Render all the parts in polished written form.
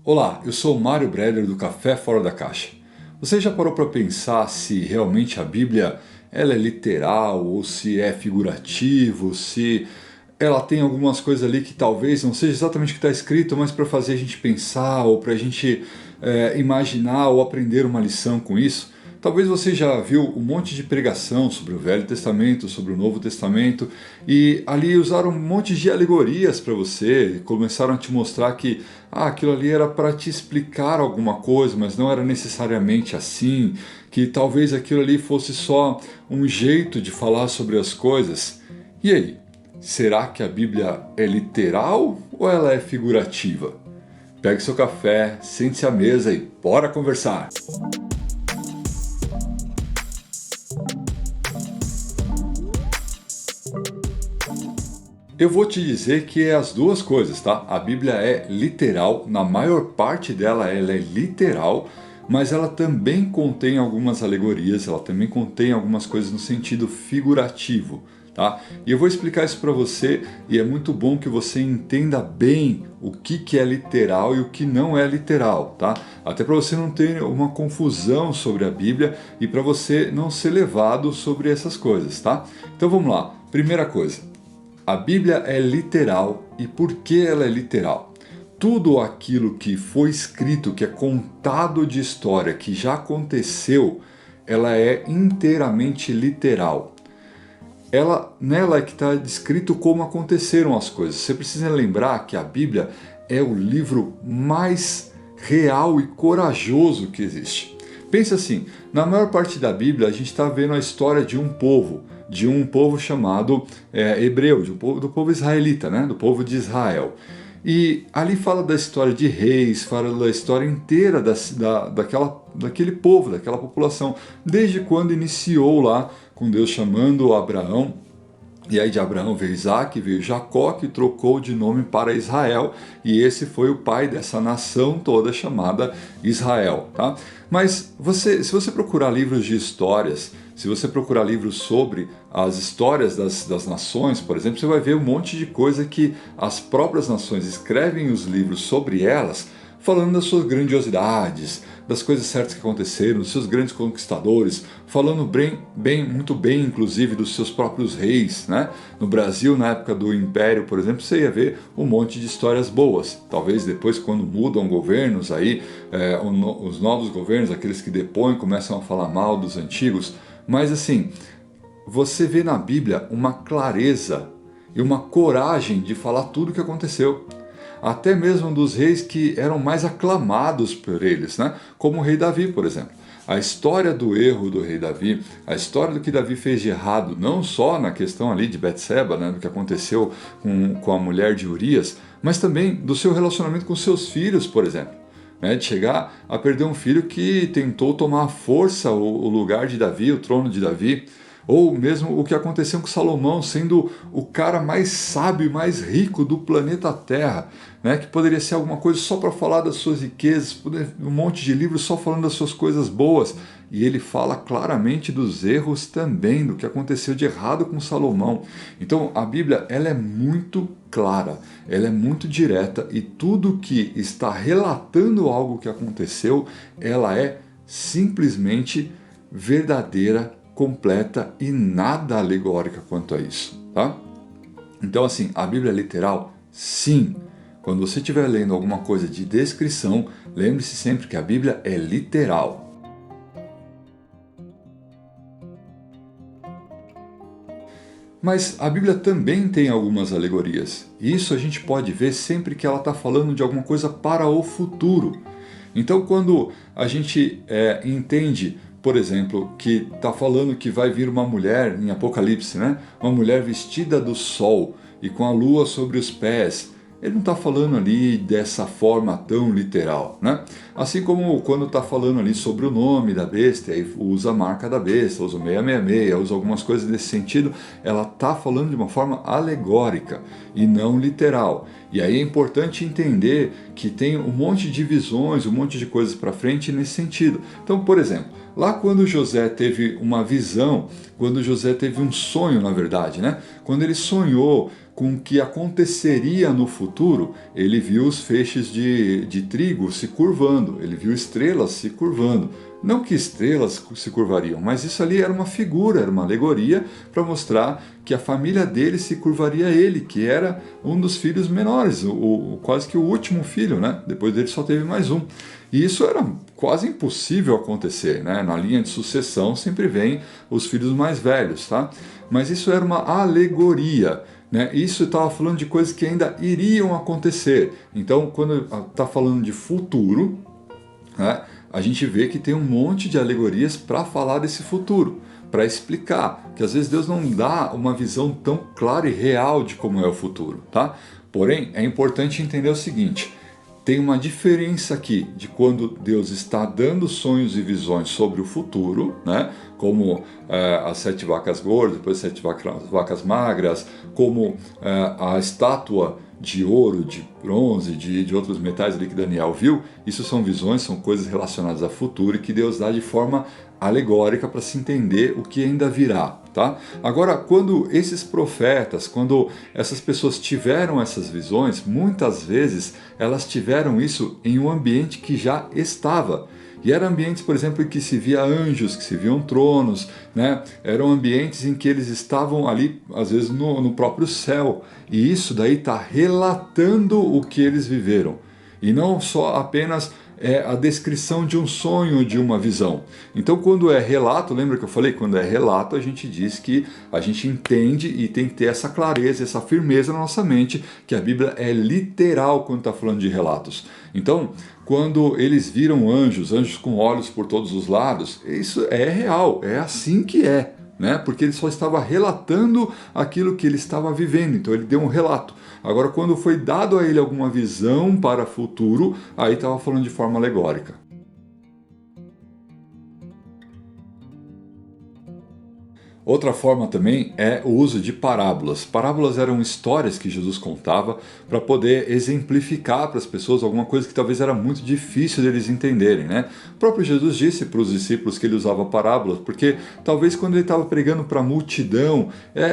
Olá, eu sou o Mário Breder do Café Fora da Caixa. Você já parou para pensar se realmente a Bíblia ela é literal ou se é figurativo, se ela tem algumas coisas ali que talvez não seja exatamente o que está escrito, mas para fazer a gente pensar ou para a gente imaginar ou aprender uma lição com isso? Talvez você já viu um monte de pregação sobre o Velho Testamento, sobre o Novo Testamento, e ali usaram um monte de alegorias para você, começaram a te mostrar que aquilo ali era para te explicar alguma coisa, mas não era necessariamente assim, que talvez aquilo ali fosse só um jeito de falar sobre as coisas. E aí, será que a Bíblia é literal ou ela é figurativa? Pegue seu café, sente-se à mesa e bora conversar! Eu vou te dizer que é as duas coisas, tá? A Bíblia é literal, na maior parte dela ela é literal, mas ela também contém algumas alegorias, ela também contém algumas coisas no sentido figurativo, tá? E eu vou explicar isso para você e é muito bom que você entenda bem o que é literal e o que não é literal, tá? Até para você não ter uma confusão sobre a Bíblia e para você não ser levado sobre essas coisas, tá? Então vamos lá. Primeira coisa. A Bíblia é literal e por que ela é literal? Tudo aquilo que foi escrito, que é contado de história, que já aconteceu, ela é inteiramente literal. Nela é que está descrito como aconteceram as coisas. Você precisa lembrar que a Bíblia é o livro mais real e corajoso que existe. Pensa assim, na maior parte da Bíblia a gente está vendo a história de um povo chamado hebreu, do povo israelita, né? Do povo de Israel. E ali fala da história de reis, fala da história inteira daquele povo, daquela população, desde quando iniciou lá com Deus chamando Abraão. E aí de Abraão veio Isaac, veio Jacó, que trocou de nome para Israel, e esse foi o pai dessa nação toda chamada Israel. Tá? Mas se você procurar livros de histórias, se você procurar livros sobre as histórias das nações, por exemplo, você vai ver um monte de coisa que as próprias nações escrevem os livros sobre elas, falando das suas grandiosidades, das coisas certas que aconteceram, dos seus grandes conquistadores, falando muito bem, inclusive, dos seus próprios reis, né? No Brasil, na época do Império, por exemplo, você ia ver um monte de histórias boas. Talvez depois, quando mudam governos, aí os novos governos, aqueles que depõem, começam a falar mal dos antigos. Mas assim, você vê na Bíblia uma clareza e uma coragem de falar tudo o que aconteceu. Até mesmo dos reis que eram mais aclamados por eles, né? Como o rei Davi, por exemplo. A história do erro do rei Davi, a história do que Davi fez de errado, não só na questão ali de Betseba, né, do que aconteceu com a mulher de Urias, mas também do seu relacionamento com seus filhos, por exemplo. Né, de chegar a perder um filho que tentou tomar à força o lugar de Davi, o trono de Davi, ou mesmo o que aconteceu com Salomão, sendo o cara mais sábio e mais rico do planeta Terra, né? Que poderia ser alguma coisa só para falar das suas riquezas, um monte de livros só falando das suas coisas boas. E ele fala claramente dos erros também, do que aconteceu de errado com Salomão. Então a Bíblia ela é muito clara, ela é muito direta e tudo que está relatando algo que aconteceu, ela é simplesmente verdadeira, completa e nada alegórica quanto a isso, tá? Então assim, a Bíblia é literal? Sim. Quando você estiver lendo alguma coisa de descrição, lembre-se sempre que a Bíblia é literal. Mas a Bíblia também tem algumas alegorias. E isso a gente pode ver sempre que ela está falando de alguma coisa para o futuro. Então quando a gente entende, por exemplo, que está falando que vai vir uma mulher em Apocalipse, né? Uma mulher vestida do sol e com a lua sobre os pés. Ele não está falando ali dessa forma tão literal, né? Assim como quando está falando ali sobre o nome da besta, aí usa a marca da besta, usa o 666, usa algumas coisas nesse sentido, ela está falando de uma forma alegórica e não literal. E aí é importante entender que tem um monte de visões, um monte de coisas para frente nesse sentido. Então, por exemplo, lá quando José teve uma visão, quando José teve um sonho, na verdade, né? Quando ele sonhou com o que aconteceria no futuro, ele viu os feixes de trigo se curvando, ele viu estrelas se curvando. Não que estrelas se curvariam, mas isso ali era uma figura, era uma alegoria para mostrar que a família dele se curvaria a ele, que era um dos filhos menores, quase que o último filho, né? Depois dele só teve mais um. E isso era quase impossível acontecer, né? Na linha de sucessão sempre vem os filhos mais velhos, tá? Mas isso era uma alegoria, né? Isso estava falando de coisas que ainda iriam acontecer. Então, quando está falando de futuro, né, a gente vê que tem um monte de alegorias para falar desse futuro, para explicar que às vezes Deus não dá uma visão tão clara e real de como é o futuro, tá? Porém, é importante entender o seguinte: tem uma diferença aqui de quando Deus está dando sonhos e visões sobre o futuro, né? Como as 7 vacas gordas, depois 7 vacas magras, como a estátua de ouro, de bronze, de outros metais ali que Daniel viu. Isso são visões, são coisas relacionadas ao futuro e que Deus dá de forma alegórica para se entender o que ainda virá. Tá? Agora, quando esses profetas, quando essas pessoas tiveram essas visões, muitas vezes elas tiveram isso em um ambiente que já estava. E eram ambientes, por exemplo, em que se via anjos, que se viam tronos, né? Eram ambientes em que eles estavam ali, às vezes, no próprio céu. E isso daí está relatando o que eles viveram. E não só apenas a descrição de um sonho, de uma visão. Então, quando é relato, lembra que eu falei? Quando é relato, a gente diz que a gente entende e tem que ter essa clareza, essa firmeza na nossa mente, que a Bíblia é literal quando está falando de relatos. Então, quando eles viram anjos com olhos por todos os lados, isso é real, é assim que é, né? Porque ele só estava relatando aquilo que ele estava vivendo, então ele deu um relato. Agora, quando foi dado a ele alguma visão para o futuro, aí estava falando de forma alegórica. Outra forma também é o uso de parábolas. Parábolas eram histórias que Jesus contava para poder exemplificar para as pessoas alguma coisa que talvez era muito difícil deles entenderem, né? O próprio Jesus disse para os discípulos que ele usava parábolas, porque talvez quando ele estava pregando para a multidão,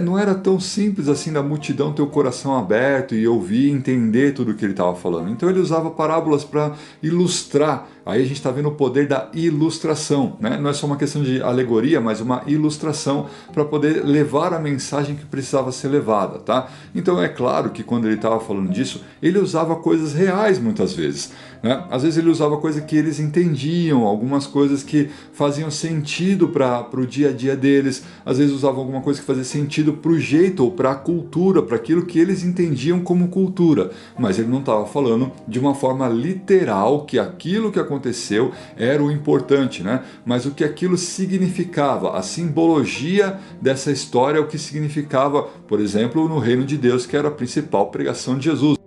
não era tão simples assim da multidão ter o coração aberto e ouvir e entender tudo o que ele estava falando. Então ele usava parábolas para ilustrar. Aí a gente está vendo o poder da ilustração, né? Não é só uma questão de alegoria, mas uma ilustração para poder levar a mensagem que precisava ser levada, tá? Então é claro que quando ele estava falando disso, ele usava coisas reais muitas vezes, né? Às vezes ele usava coisas que eles entendiam, algumas coisas que faziam sentido para o dia a dia deles, às vezes usava alguma coisa que fazia sentido para o jeito ou para a cultura, para aquilo que eles entendiam como cultura, mas ele não estava falando de uma forma literal que aquilo que aconteceu era o importante, né? Mas o que aquilo significava, a simbologia dessa história, o que significava, por exemplo, no reino de Deus, que era a principal pregação de Jesus.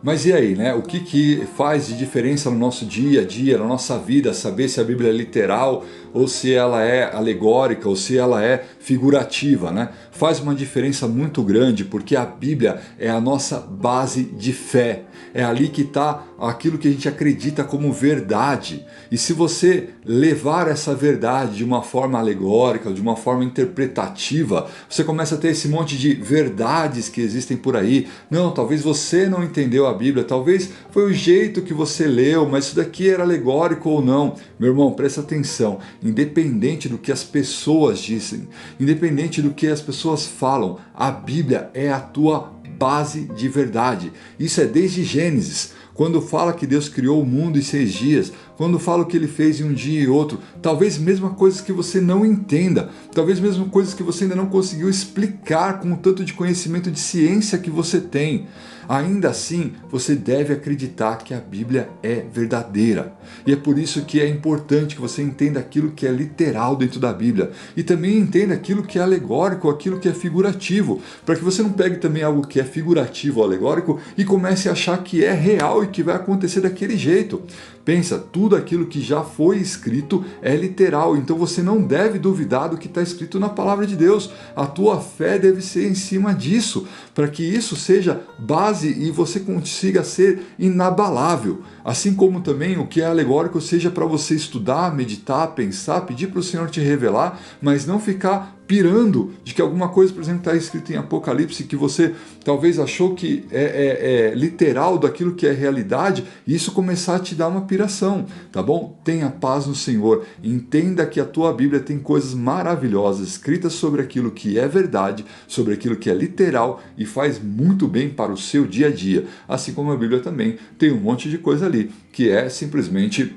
Mas e aí, né? O que faz de diferença no nosso dia a dia, na nossa vida, saber se a Bíblia é literal ou se ela é alegórica ou se ela é figurativa, né? Faz uma diferença muito grande, porque a Bíblia é a nossa base de fé. É ali que está aquilo que a gente acredita como verdade. E se você levar essa verdade de uma forma alegórica, de uma forma interpretativa, você começa a ter esse monte de verdades que existem por aí. Não, talvez você não entendeu a Bíblia, talvez foi o jeito que você leu, mas isso daqui era alegórico ou não. Meu irmão, presta atenção. Independente do que as pessoas dizem, independente do que as pessoas falam, a Bíblia é a tua base de verdade. Isso é desde Gênesis. Quando fala que Deus criou o mundo em 6 dias, quando fala o que Ele fez em um dia e outro, talvez mesmo coisas que você não entenda, talvez mesmo coisas que você ainda não conseguiu explicar com o tanto de conhecimento de ciência que você tem, ainda assim você deve acreditar que a Bíblia é verdadeira. E é por isso que é importante que você entenda aquilo que é literal dentro da Bíblia e também entenda aquilo que é alegórico, aquilo que é figurativo, para que você não pegue também algo que é figurativo ou alegórico e comece a achar que é real e que vai acontecer daquele jeito. Pensa, tudo aquilo que já foi escrito é literal, então você não deve duvidar do que está escrito na palavra de Deus. A tua fé deve ser em cima disso, para que isso seja base e você consiga ser inabalável. Assim como também o que é alegórico seja para você estudar, meditar, pensar, pedir para o Senhor te revelar, mas não ficar pirando de que alguma coisa, por exemplo, está escrito em Apocalipse que você talvez achou que é literal daquilo que é realidade, e isso começar a te dar uma piração, tá bom? Tenha paz no Senhor, entenda que a tua Bíblia tem coisas maravilhosas escritas sobre aquilo que é verdade, sobre aquilo que é literal e faz muito bem para o seu dia a dia, assim como a Bíblia também tem um monte de coisa ali que é simplesmente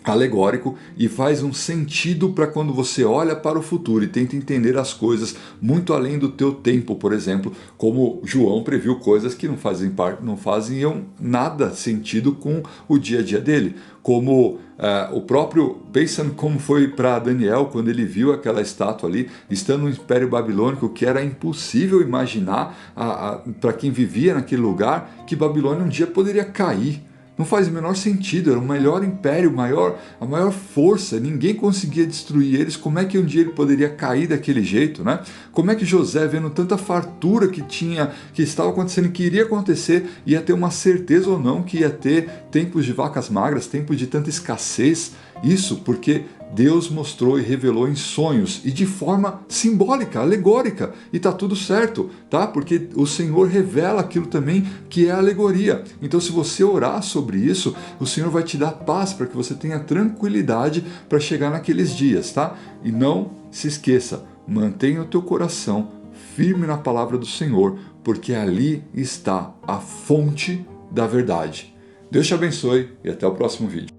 alegórico e faz um sentido para quando você olha para o futuro e tenta entender as coisas muito além do teu tempo, por exemplo, como João previu coisas que não faziam nada sentido com o dia a dia dele, como o próprio, pensando como foi para Daniel quando ele viu aquela estátua ali, estando no Império Babilônico, que era impossível imaginar para quem vivia naquele lugar que Babilônia um dia poderia cair. Não faz o menor sentido, era o melhor império, a maior força, ninguém conseguia destruir eles, como é que um dia ele poderia cair daquele jeito, né? Como é que José, vendo tanta fartura que estava acontecendo, que iria acontecer, ia ter uma certeza ou não que ia ter tempos de vacas magras, tempos de tanta escassez? Isso porque Deus mostrou e revelou em sonhos e de forma simbólica, alegórica, e tá tudo certo, tá? Porque o Senhor revela aquilo também que é alegoria. Então, se você orar sobre isso, o Senhor vai te dar paz para que você tenha tranquilidade para chegar naqueles dias, tá? E não se esqueça, mantenha o teu coração firme na palavra do Senhor, porque ali está a fonte da verdade. Deus te abençoe e até o próximo vídeo.